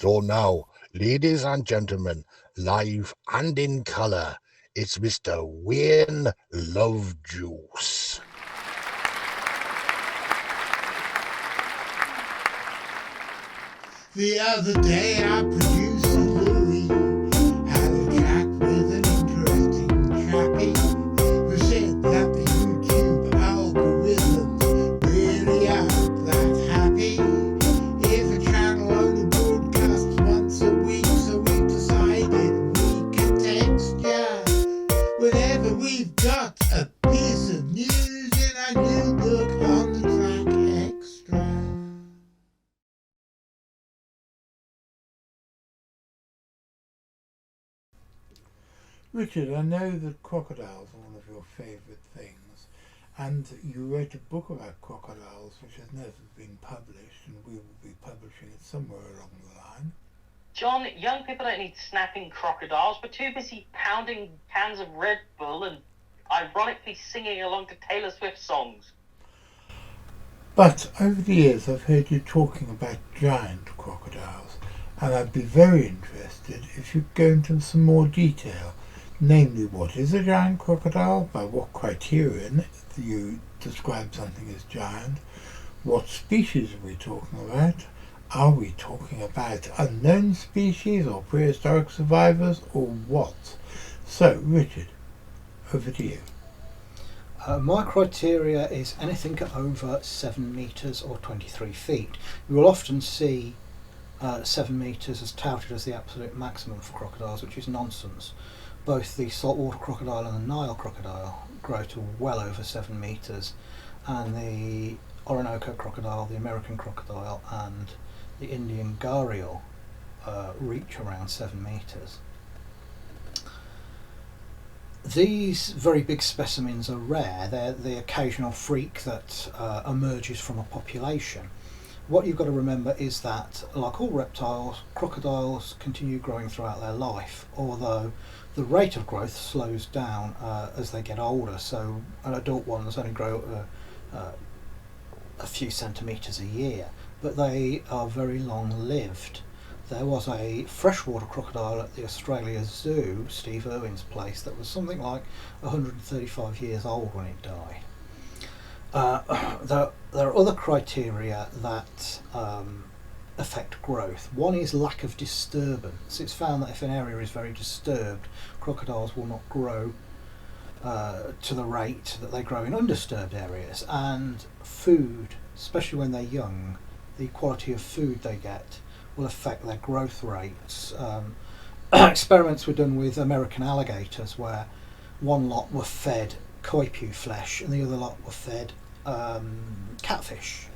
So now, ladies and gentlemen, live and in colour, it's Mr. Wayne Lovejuice. The other day I produced a Louis, had a chat with an interesting chappie who said that the YouTube algorithms really aren't that happy. If a channel only broadcasts once a week, so we decided we could text ya whenever we've got a piece of news in our new book on the track Xtra. Richard, I know that crocodiles are one of your favourite things, and you wrote a book about crocodiles which has never been published, and we will be publishing it somewhere along the line. John, young people don't need snapping crocodiles. We're too busy pounding cans of Red Bull and ironically singing along to Taylor Swift songs. But over the years I've heard you talking about giant crocodiles, and I'd be very interested if you'd go into some more detail. Namely, what is a giant crocodile? By what criterion do you describe something as giant? What species are we talking about? Are we talking about unknown species or prehistoric survivors or what? So, Richard, over to you. My criteria is anything over 7 metres or 23 feet. You will often see 7 metres as touted as the absolute maximum for crocodiles, which is nonsense. Both the saltwater crocodile and the Nile crocodile grow to well over 7 metres, and the Orinoco crocodile, the American crocodile and the Indian gharial reach around 7 metres. These very big specimens are rare. They're the occasional freak that emerges from a population. What you've got to remember is that, like all reptiles, crocodiles continue growing throughout their life, although the rate of growth slows down as they get older. So adult ones only grow a few centimetres a year, but they are very long-lived. There was a freshwater crocodile at the Australia Zoo, Steve Irwin's place, that was something like 135 years old when it died. There are other criteria that affect growth. One is lack of disturbance. It's found that if an area is very disturbed, crocodiles will not grow to the rate that they grow in undisturbed areas. And food, especially when they're young, the quality of food they get will affect their growth rates. Experiments were done with American alligators where one lot were fed coipu flesh and the other lot were fed catfish,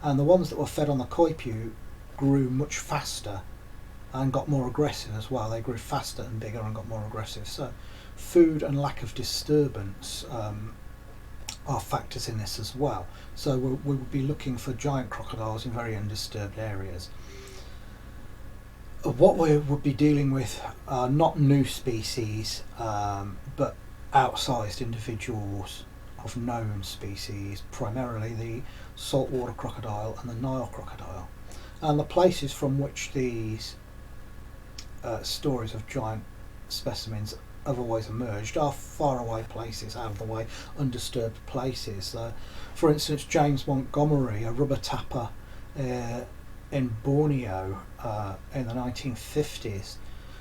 and the ones that were fed on the coipu grew much faster and got more aggressive as well. They grew faster and bigger and got more aggressive. So food and lack of disturbance are factors in this as well. So we will be looking for giant crocodiles in very undisturbed areas. What we would be dealing with are not new species, but outsized individuals of known species, primarily the saltwater crocodile and the Nile crocodile. And the places from which these stories of giant specimens have always emerged are far away places, out of the way, undisturbed places. For instance, James Montgomery, a rubber tapper in Borneo in the 1950s,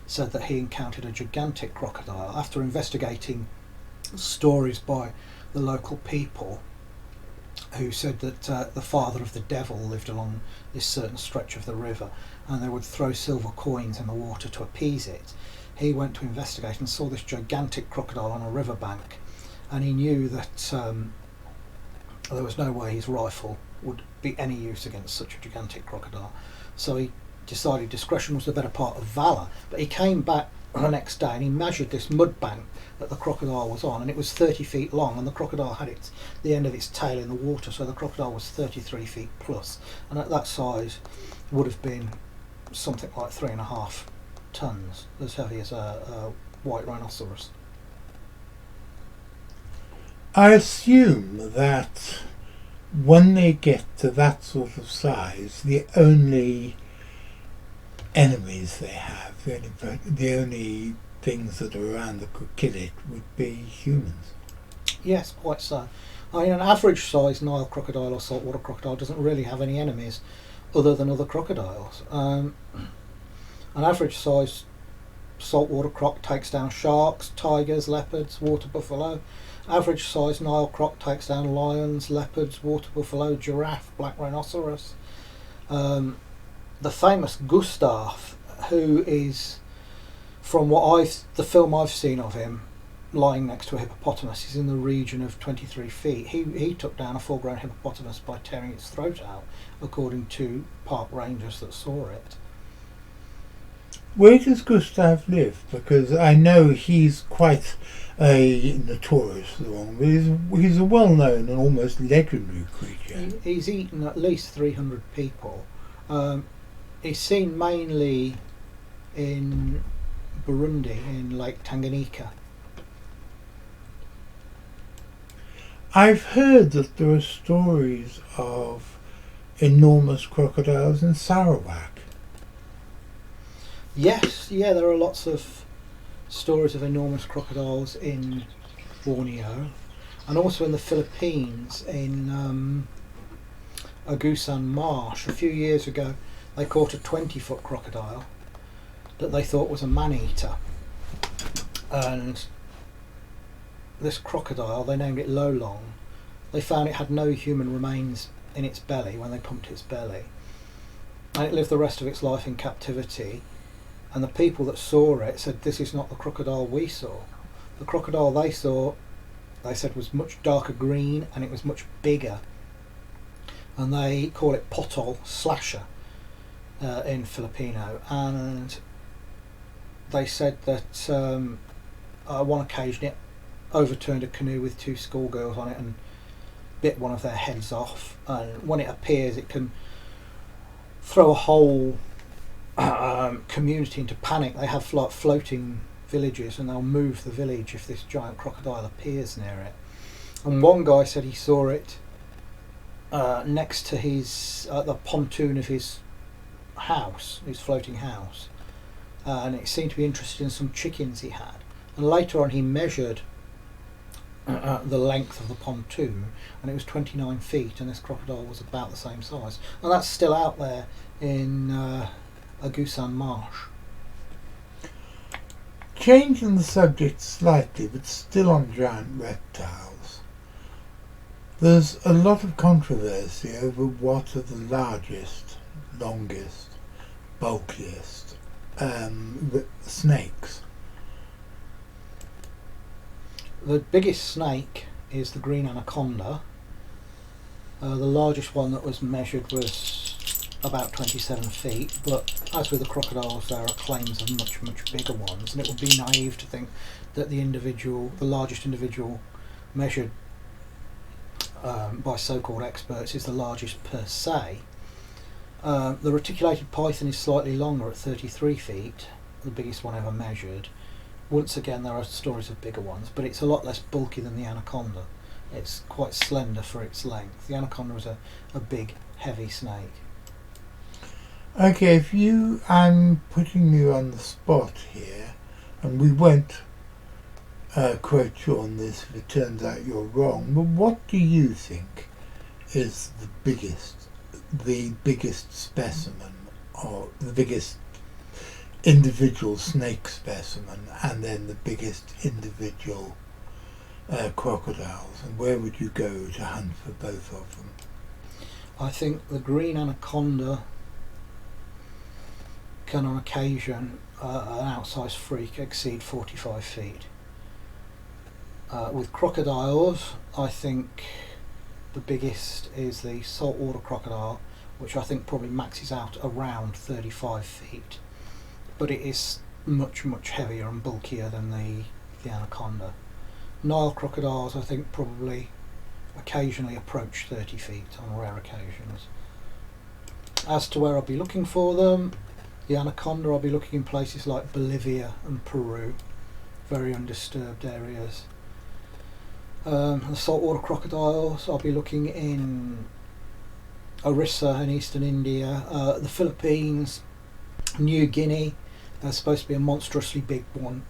said that he encountered a gigantic crocodile after investigating stories by the local people who said that the father of the devil lived along this certain stretch of the river and they would throw silver coins in the water to appease it. He went to investigate and saw this gigantic crocodile on a riverbank, and he knew that there was no way his rifle would be any use against such a gigantic crocodile. So he decided discretion was the better part of valour. But he came back the next day and he measured this mud bank that the crocodile was on, and it was 30 feet long, and the crocodile had the end of its tail in the water, so the crocodile was 33 feet plus, and at that size would have been something like 3.5 tons, as heavy as a white rhinoceros. I assume that when they get to that sort of size, the only enemies they have. The only things that are around that could kill it would be humans. Yes, quite so. I mean, an average sized Nile crocodile or saltwater crocodile doesn't really have any enemies other than other crocodiles. An average sized saltwater croc takes down sharks, tigers, leopards, water buffalo. Average sized Nile croc takes down lions, leopards, water buffalo, giraffe, black rhinoceros. The famous Gustav, who is, from the film I've seen of him, lying next to a hippopotamus, is in the region of 23 feet. He took down a full-grown hippopotamus by tearing its throat out, according to park rangers that saw it. Where does Gustav live? Because I know he's quite a notorious one, but he's a well-known and almost legendary creature. He's eaten at least 300 people. He's seen mainly in Burundi, in Lake Tanganyika. I've heard that there are stories of enormous crocodiles in Sarawak. Yes, yeah, there are lots of stories of enormous crocodiles in Borneo, and also in the Philippines, in Agusan Marsh. A few years ago, they caught a 20-foot crocodile that they thought was a man-eater, and this crocodile, they named it Lolong. They found it had no human remains in its belly when they pumped its belly, and it lived the rest of its life in captivity. And the people that saw it said, this is not the crocodile we saw. The crocodile they saw, they said, was much darker green and it was much bigger. And they call it potol, slasher, in Filipino. And they said that on one occasion it overturned a canoe with 2 schoolgirls on it and bit one of their heads off. And when it appears, it can throw a whole community into panic. They have like floating villages, and they'll move the village if this giant crocodile appears near it. And one guy said he saw it next to the pontoon of his house, his floating house, and it seemed to be interested in some chickens he had. And later on, he measured the length of the pontoon, and it was 29 feet, and this crocodile was about the same size. And that's still out there in Agusan Marsh. Changing the subject slightly, but still on giant reptiles, there's a lot of controversy over what are the largest, longest, bulkiest snakes. The biggest snake is the green anaconda. The largest one that was measured was about 27 feet, but as with the crocodiles, there are claims of much, much bigger ones, and it would be naive to think that the largest individual measured by so-called experts is the largest per se. The reticulated python is slightly longer at 33 feet, the biggest one ever measured. Once again, there are stories of bigger ones, but it's a lot less bulky than the anaconda. It's quite slender for its length. The anaconda is a big, heavy snake. Okay, I'm putting you on the spot here, and we won't quote you on this if it turns out you're wrong, but what do you think is the biggest specimen, or the biggest individual snake specimen, and then the biggest individual crocodiles, and where would you go to hunt for both of them? I think the green anaconda can on occasion, an outsized freak, exceed 45 feet. With crocodiles, I think the biggest is the saltwater crocodile, which I think probably maxes out around 35 feet. But it is much, much heavier and bulkier than the anaconda. Nile crocodiles, I think, probably occasionally approach 30 feet on rare occasions. As to where I'll be looking for them, the anaconda, I'll be looking in places like Bolivia and Peru, very undisturbed areas. The saltwater crocodiles, I'll be looking in Orissa in eastern India, the Philippines, New Guinea, there's supposed to be a monstrously big one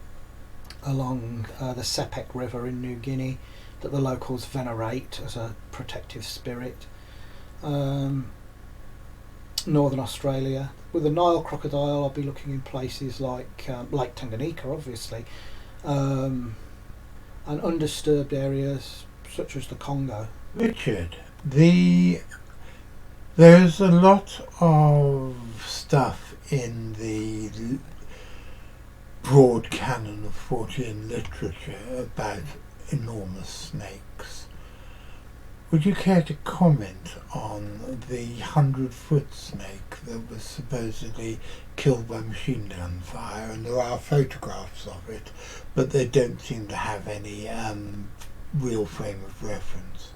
along the Sepek River in New Guinea that the locals venerate as a protective spirit. Northern Australia. With the Nile crocodile, I'll be looking in places like Lake Tanganyika, obviously, and undisturbed areas such as the Congo. Richard, there's a lot of stuff in the broad canon of Fortean literature about enormous snakes. Would you care to comment on the 100-foot snake that was supposedly killed by machine gun fire? And there are photographs of it, but they don't seem to have any real frame of reference.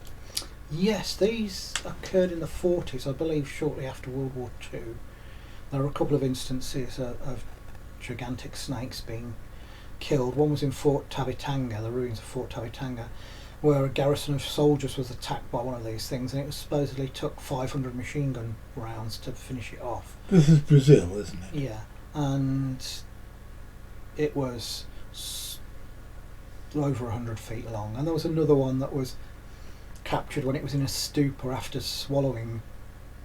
Yes, these occurred in the 40s, I believe, shortly after World War II. There are a couple of instances of gigantic snakes being killed. One was in Fort Tabitanga, the ruins of Fort Tabitanga, where a garrison of soldiers was attacked by one of these things, and it supposedly took 500 machine gun rounds to finish it off. This is Brazil, isn't it? Yeah, and it was over 100 feet long. And there was another one that was captured when it was in a stupor after swallowing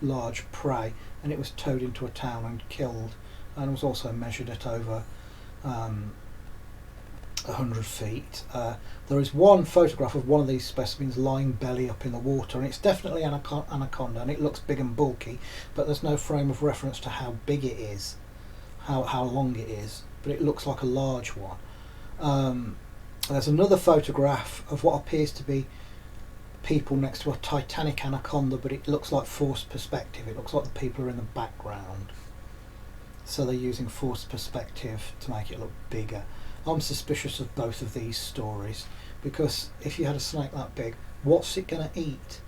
large prey, and it was towed into a town and killed, and was also measured at over 100 feet. There is one photograph of one of these specimens lying belly up in the water, and it's definitely Anaconda, and it looks big and bulky, but there's no frame of reference to how big it is, how long it is, but it looks like a large one. There's another photograph of what appears to be people next to a Titanic anaconda, but it looks like forced perspective. It looks like the people are in the background, so they're using forced perspective to make it look bigger. I'm suspicious of both of these stories, because if you had a snake that big, what's it going to eat?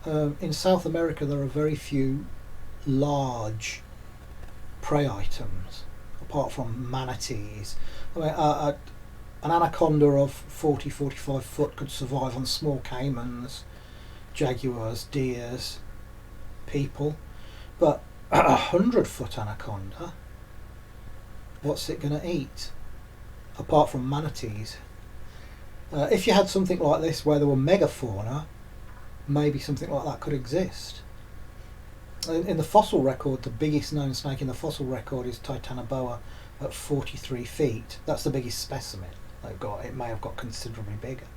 In South America there are very few large prey items apart from manatees. I mean, an anaconda of 40-45 foot could survive on small caimans, jaguars, deers, people, but a 100-foot anaconda, what's it going to eat apart from manatees? If you had something like this where there were megafauna, maybe something like that could exist. In the fossil record, the biggest known snake in the fossil record is Titanoboa at 43 feet. That's the biggest specimen they've got. It may have got considerably bigger.